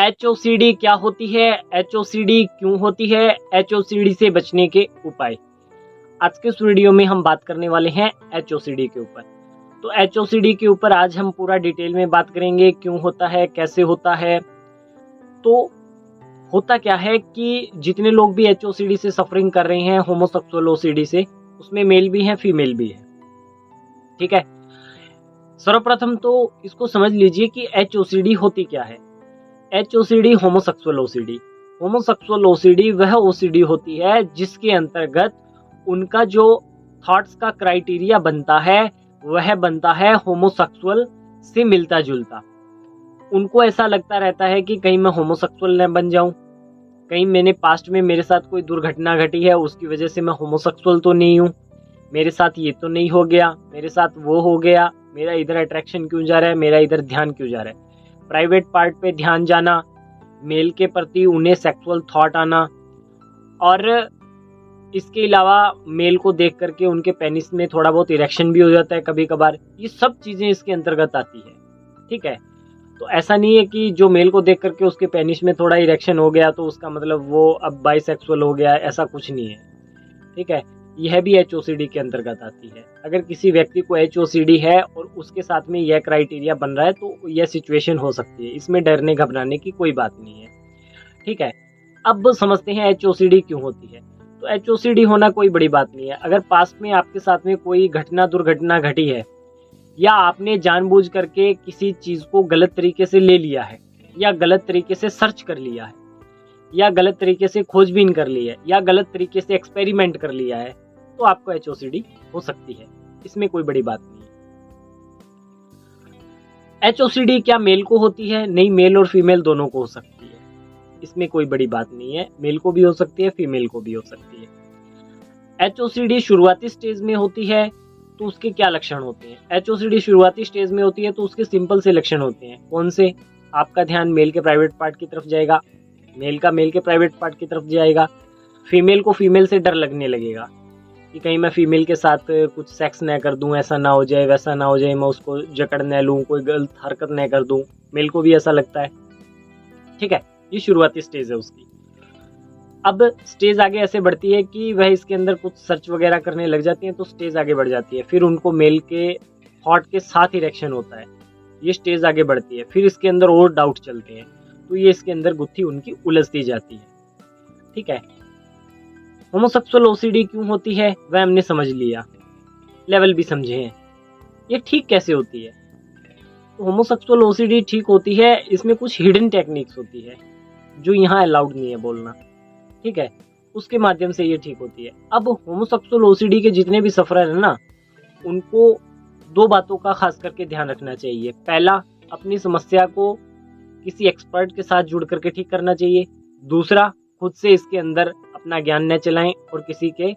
HOCD क्या होती है, HOCD क्यों होती है, HOCD से बचने के उपाय। आज के इस वीडियो में हम बात करने वाले हैं HOCD के ऊपर। तो HOCD के ऊपर आज हम पूरा डिटेल में बात करेंगे, क्यों होता है, कैसे होता है। तो होता क्या है कि जितने लोग भी HOCD से सफरिंग कर रहे हैं, होमोसेक्सुअल OCD से, उसमें मेल भी हैं, फीमेल भी है। ठीक है, सर्वप्रथम तो इसको समझ लीजिए कि HOCD होती क्या है। HOCD homosexual OCD। Homosexual OCD वह OCD होती है जिसके अंतर्गत उनका जो थॉट्स का क्राइटेरिया बनता है वह बनता है होमोसेक्सुअल से मिलता जुलता। उनको ऐसा लगता रहता है कि कहीं मैं होमोसेक्सुअल न बन जाऊं, कहीं मैंने पास्ट में मेरे साथ कोई दुर्घटना घटी है उसकी वजह से मैं होमोसेक्सुअल तो नहीं हूं, मेरे साथ ये तो नहीं हो गया, मेरे साथ वो हो गया, मेरा इधर अट्रैक्शन क्यों जा रहा है, मेरा इधर ध्यान क्यों जा रहा है। प्राइवेट पार्ट पे ध्यान जाना, मेल के प्रति उन्हें सेक्सुअल थॉट आना, और इसके अलावा मेल को देख करके उनके पेनिस में थोड़ा बहुत इरेक्शन भी हो जाता है कभी कभार। ये सब चीजें इसके अंतर्गत आती है। ठीक है, तो ऐसा नहीं है कि जो मेल को देख करके उसके पेनिस में थोड़ा इरेक्शन हो गया तो उसका मतलब वो अब बाइसेक्सुअल हो गया, ऐसा कुछ नहीं है। ठीक है, यह भी HOCD के अंतर्गत आती है। अगर किसी व्यक्ति को HOCD है और उसके साथ में यह क्राइटेरिया बन रहा है तो यह सिचुएशन हो सकती है, इसमें डरने घबराने की कोई बात नहीं है। ठीक है, अब समझते हैं HOCD क्यों होती है। तो HOCD होना कोई बड़ी बात नहीं है। अगर पास्ट में आपके साथ में कोई दुर्घटना घटी है, या आपने जानबूझ करके किसी चीज को गलत तरीके से ले लिया है, या गलत तरीके से सर्च कर लिया है, या गलत तरीके से खोजबीन कर ली है, या गलत तरीके से एक्सपेरिमेंट कर लिया है, तो आपको HOCD हो सकती है। इसमें कोई बड़ी बात नहीं है। HOCD क्या मेल को होती है? नहीं, मेल और फीमेल दोनों को हो सकती है। इसमें कोई बड़ी बात नहीं है, मेल को भी हो सकती है, फीमेल को भी हो सकती है। HOCD शुरुआती स्टेज में होती है तो उसके क्या लक्षण होते हैं? HOCD शुरुआती स्टेज में होती है तो उसके सिंपल से लक्षण होते हैं। कौन से? आपका ध्यान मेल के प्राइवेट पार्ट की तरफ जाएगा, मेल का मेल के प्राइवेट पार्ट की तरफ जाएगा, फीमेल को फीमेल से डर लगने लगेगा कि कहीं मैं फीमेल के साथ कुछ सेक्स न कर दूं, ऐसा ना हो जाए, वैसा ना हो जाए, मैं उसको जकड़ न लूं, कोई गलत हरकत न कर दूं। मेल को भी ऐसा लगता है। ठीक है, ये शुरुआती स्टेज है उसकी। अब स्टेज आगे ऐसे बढ़ती है कि वह इसके अंदर कुछ सर्च वगैरह करने लग जाती हैं, तो स्टेज आगे बढ़ जाती है। फिर उनको मेल के थॉट के साथ इरेक्शन होता है, ये स्टेज आगे बढ़ती है। फिर इसके अंदर और डाउट चलते हैं, तो ये इसके अंदर गुत्थी उनकी उलझती जाती है। ठीक है, होमोसेक्सुअल OCD क्यों होती है वह हमने समझ लिया, लेवल भी समझे हैं। ये ठीक कैसे होती है? तो होमोसेक्सुअल OCD ठीक होती है, इसमें कुछ हिडन टेक्निक्स होती है जो यहाँ अलाउड नहीं है बोलना। ठीक है, उसके माध्यम से ये ठीक होती है। अब होमोसेक्सुअल OCD के जितने भी सफरर है ना, उनको दो बातों का खास करके ध्यान रखना चाहिए। पहला, अपनी समस्या को किसी एक्सपर्ट के साथ जुड़ करके ठीक करना चाहिए। दूसरा, खुद से इसके अंदर अपना ज्ञान न चलाएं और किसी के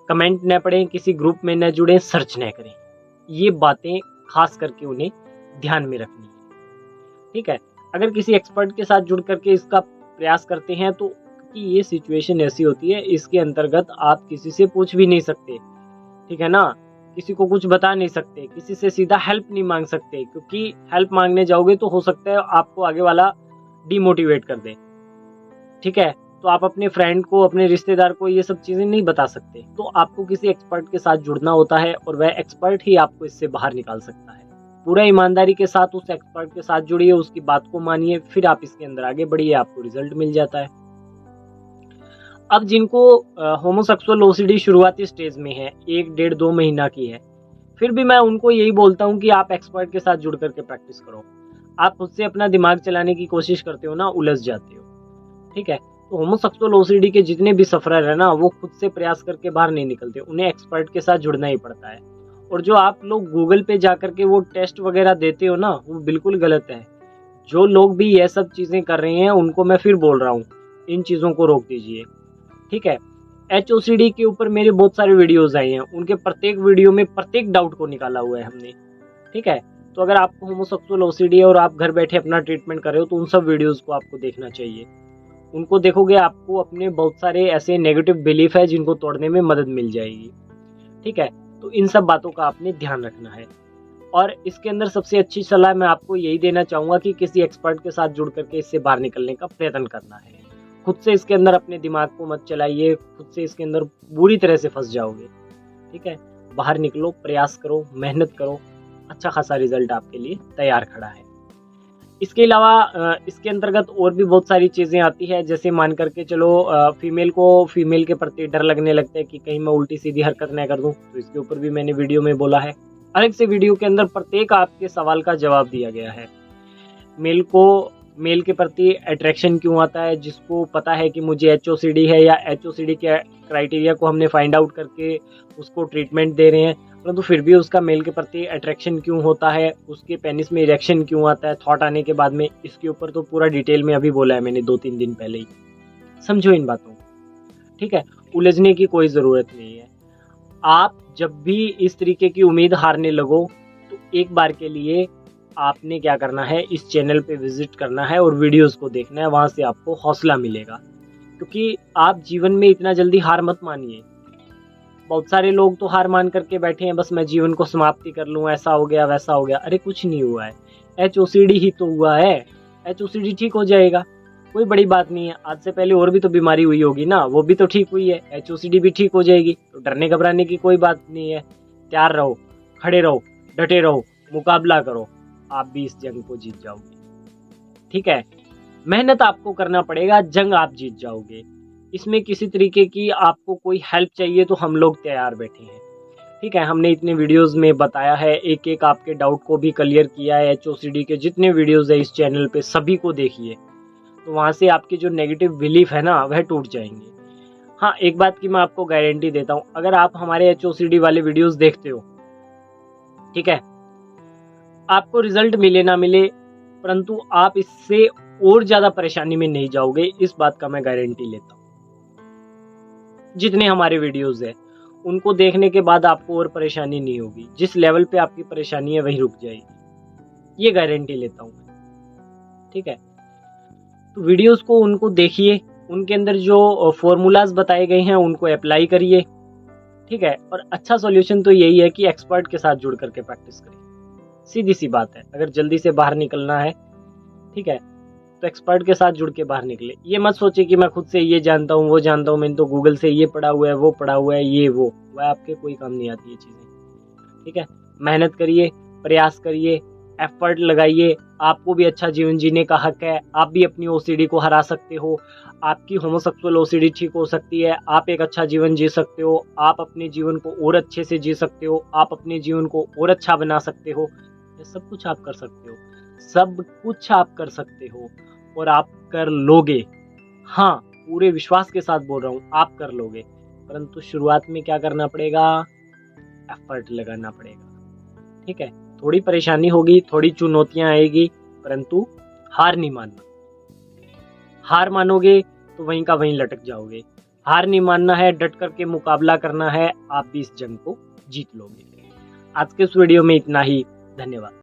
कमेंट न पढ़ें, किसी ग्रुप में न जुड़ें, सर्च न करें। ये बातें खास करके उन्हें ध्यान में रखनी है। ठीक है, अगर किसी एक्सपर्ट के साथ जुड़ करके इसका प्रयास करते हैं तो कि ये सिचुएशन ऐसी होती है, इसके अंतर्गत आप किसी से पूछ भी नहीं सकते। ठीक है ना, किसी को कुछ बता नहीं सकते, किसी से सीधा हेल्प नहीं मांग सकते, क्योंकि हेल्प मांगने जाओगे तो हो सकता है आपको आगे वाला डिमोटिवेट कर दे। ठीक है, तो आप अपने फ्रेंड को, अपने रिश्तेदार को ये सब चीजें नहीं बता सकते। तो आपको किसी एक्सपर्ट के साथ जुड़ना होता है और वह एक्सपर्ट ही आपको इससे बाहर निकाल सकता है। पूरा ईमानदारी के साथ उस एक्सपर्ट के साथ जुड़िए, उसकी बात को मानिए, फिर आप इसके अंदर आगे बढ़िए, आपको रिजल्ट मिल जाता है। अब जिनको होमोसेक्सुअल OCD शुरुआती स्टेज में है, 1, 1.5, 2 महीना की है, फिर भी मैं उनको यही बोलता हूँ कि आप एक्सपर्ट के साथ जुड़ करके प्रैक्टिस करो। आप खुद से अपना दिमाग चलाने की कोशिश करते हो ना, उलझ जाते हो। ठीक है, तो होमोसेक्सुअल OCD के जितने भी सफरर है ना, वो खुद से प्रयास करके बाहर नहीं निकलते, उन्हें एक्सपर्ट के साथ जुड़ना ही पड़ता है। और जो आप लोग गूगल पे जा करके वो टेस्ट वगैरह देते हो ना, वो बिल्कुल गलत है। जो लोग भी ये सब चीजें कर रहे हैं उनको मैं फिर बोल रहा हूँ, इन चीजों को रोक दीजिए। ठीक है, HOCD के ऊपर मेरे बहुत सारे वीडियोस आए हैं, उनके प्रत्येक वीडियो में प्रत्येक डाउट को निकाला हुआ है हमने। ठीक है, तो अगर आपको होमोसेक्सुअल OCD है और आप घर बैठे अपना ट्रीटमेंट कर रहे हो तो उन सब वीडियोस को आपको देखना चाहिए। उनको देखोगे आपको अपने बहुत सारे ऐसे नेगेटिव बिलीफ है जिनको तोड़ने में मदद मिल जाएगी। ठीक है, तो इन सब बातों का आपने ध्यान रखना है। और इसके अंदर सबसे अच्छी सलाह मैं आपको यही देना चाहूँगा कि किसी एक्सपर्ट के साथ जुड़ करके इससे बाहर निकलने का प्रयत्न करना है। खुद से इसके अंदर अपने दिमाग को मत चलाइए, खुद से इसके अंदर बुरी तरह से फंस जाओगे। ठीक है, बाहर निकलो, प्रयास करो, मेहनत करो, अच्छा खासा रिजल्ट आपके लिए तैयार खड़ा है। इसके अलावा इसके अंतर्गत और भी बहुत सारी चीज़ें आती है, जैसे मान करके चलो फीमेल को फीमेल के प्रति डर लगने लगता है कि कहीं मैं उल्टी सीधी हरकत न कर दूं, तो इसके ऊपर भी मैंने वीडियो में बोला है। अलग से वीडियो के अंदर प्रत्येक आपके सवाल का जवाब दिया गया है। मेल के प्रति अट्रैक्शन क्यों आता है, जिसको पता है कि मुझे HOCD है या HOCD के क्राइटेरिया को हमने फाइंड आउट करके उसको ट्रीटमेंट दे रहे हैं, परंतु फिर भी उसका मेल के प्रति अट्रैक्शन क्यों होता है, उसके पेनिस में इरेक्शन क्यों आता है थॉट आने के बाद में, इसके ऊपर तो पूरा डिटेल में अभी बोला है मैंने 2-3 दिन पहले ही। समझो इन बातों को। ठीक है, उलझने की कोई ज़रूरत नहीं है। आप जब भी इस तरीके की उम्मीद हारने लगो तो एक बार के लिए आपने क्या करना है, इस चैनल पे विजिट करना है और वीडियोस को देखना है, वहाँ से आपको हौसला मिलेगा। क्योंकि आप जीवन में इतना जल्दी हार मत मानिए। बहुत सारे लोग तो हार मान करके बैठे हैं, बस मैं जीवन को समाप्ति कर लूँ, ऐसा हो गया वैसा हो गया। अरे कुछ नहीं हुआ है, HOCD ही तो हुआ है। HOCD ठीक हो जाएगा, कोई बड़ी बात नहीं है। आज से पहले और भी तो बीमारी हुई होगी ना, वो भी तो ठीक हुई है, HOCD भी ठीक हो जाएगी। तो डरने घबराने की कोई बात नहीं है। तैयार रहो, खड़े रहो, डटे रहो, मुकाबला करो, आप भी इस जंग को जीत जाओगे। ठीक है, मेहनत आपको करना पड़ेगा, जंग आप जीत जाओगे। इसमें किसी तरीके की आपको कोई हेल्प चाहिए तो हम लोग तैयार बैठे हैं। ठीक है, हमने इतने वीडियोस में बताया है, एक एक आपके डाउट को भी क्लियर किया है। HOCD के जितने वीडियोस है इस चैनल पे सभी को देखिए, तो वहाँ से आपके जो नेगेटिव बिलीफ है ना वह टूट जाएंगे। हाँ, एक बात की मैं आपको गारंटी देता हूँ, अगर आप हमारे HOCD वाले वीडियोस देखते हो, ठीक है, आपको रिजल्ट मिले ना मिले, परंतु आप इससे और ज़्यादा परेशानी में नहीं जाओगे, इस बात का मैं गारंटी लेता हूँ। जितने हमारे वीडियोस है उनको देखने के बाद आपको और परेशानी नहीं होगी, जिस लेवल पे आपकी परेशानी है वही रुक जाएगी, ये गारंटी लेता हूँ मैं। ठीक है, तो वीडियोस को उनको देखिए, उनके अंदर जो फॉर्मूलाज बताए गए हैं उनको अप्लाई करिए। ठीक है, और अच्छा सॉल्यूशन तो यही है कि एक्सपर्ट के साथ जुड़ करके प्रैक्टिस करिए। सीधी सी बात है, अगर जल्दी से बाहर निकलना है, ठीक है, तो एक्सपर्ट के साथ जुड़ के बाहर निकले। ये मत सोचे कि मैं खुद से ये जानता हूँ वो जानता हूँ, मैंने तो गूगल से ये पढ़ा हुआ है वो पढ़ा हुआ है, ये वो वह आपके कोई काम नहीं आती ये चीज़ें। ठीक है, मेहनत करिए, प्रयास करिए, एफर्ट लगाइए। आपको भी अच्छा जीवन जीने का हक है, आप भी अपनी OCD को हरा सकते हो, आपकी होमोसेक्सुअल OCD ठीक हो सकती है, आप एक अच्छा जीवन जी सकते हो, आप अपने जीवन को और अच्छे से जी सकते हो, आप अपने जीवन को और अच्छा बना सकते हो। ये सब कुछ आप कर सकते हो, सब कुछ आप कर सकते हो और आप कर लोगे। हाँ, पूरे विश्वास के साथ बोल रहा हूँ, आप कर लोगे, परंतु शुरुआत में क्या करना पड़ेगा, एफर्ट लगाना पड़ेगा। ठीक है, थोड़ी परेशानी होगी, थोड़ी चुनौतियां आएगी, परंतु हार नहीं मानना। हार मानोगे तो वहीं का वहीं लटक जाओगे। हार नहीं मानना है, डट करके मुकाबला करना है, आप भी इस जंग को जीत लोगे। आज के इस वीडियो में इतना ही, धन्यवाद।